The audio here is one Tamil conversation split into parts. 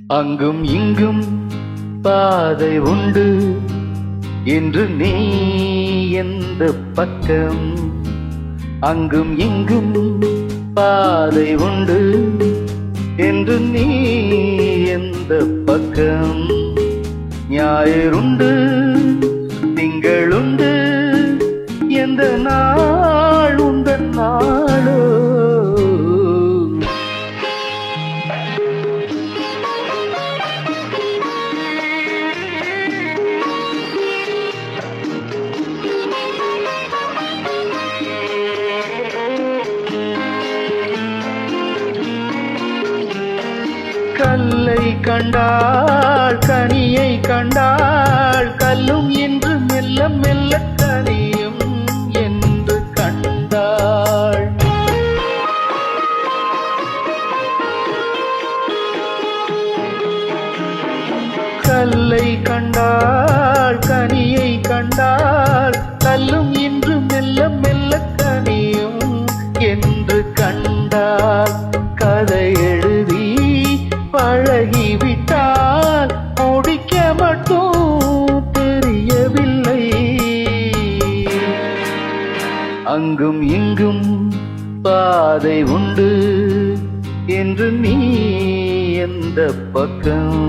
அங்கும் இங்கும் பாதை உண்டு என்று நீ எந்த பக்கம்? அங்கும் இங்கும் பாதை உண்டு என்று நீ எந்த பக்கம்? ஞாயிறுண்டு திங்களுண்டு எந்த நாள் உந்தன் நாளோ? கல்லை கண்டாள் கனியை கண்டாள் கல்லும் என்று மெல்ல மெல்ல கனியும் என்று கண்டாள். கல்லை கண்டாள் கனியை கண்டாள் கல்லும் என்று மெல்ல மெல்ல கனியும் என்று கண்டாள். கதை எழுதி பழகிவிட்டால் முடிக்க மட்டும் தெரியவில்லை. அங்கும் இங்கும் பாதை உண்டு என்று நீ எந்த பக்கம்?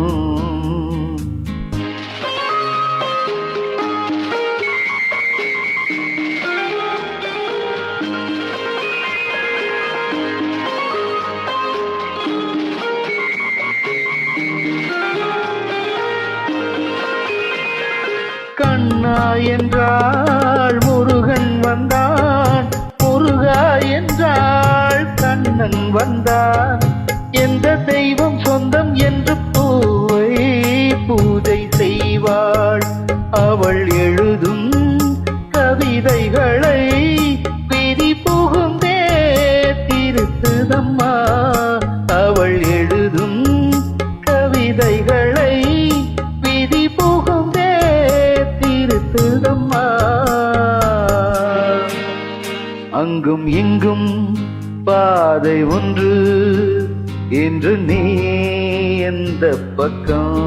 கண்ணா என்றாள் முருகன் வந்தான், முருகா என்றாள் கண்ணன் வந்தான். எந்த தெய்வம் சொந்தம் என்று பூவை பூஜை செய்வாள். அவள் எழுதும் கவிதைகளை விதி புகுந்தே திருத்துதம்மா. அவள் எழுதும் கவிதைகளை விதி புகுந்தே திருத்துதம்மா. அங்கும் இங்கும் பாதை ஒன்று என்று நீ எந்த பக்கம்?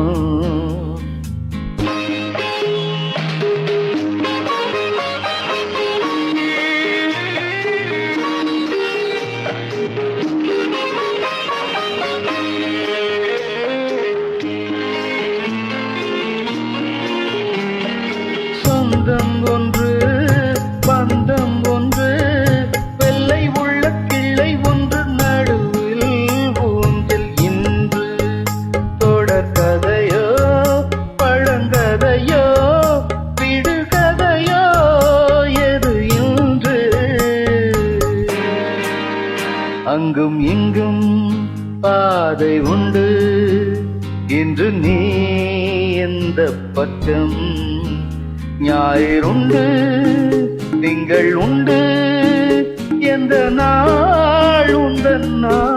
சொந்தம் ஒன்று பந்தம் ஒன்று வெள்ளை உள்ள கிள்ளை ஒன்று நடுவில் ஊஞ்சல் இன்று. தொடர் கதையோ பழங்கதையோ விடுகதையோ எது இன்று? அங்கும் இங்கும் பாதை உண்டு என்று நீ எந்த பக்கம்? ஞாயிறுண்டு திங்கள் உண்டு எந்த நாள் உந்தன் நாள்?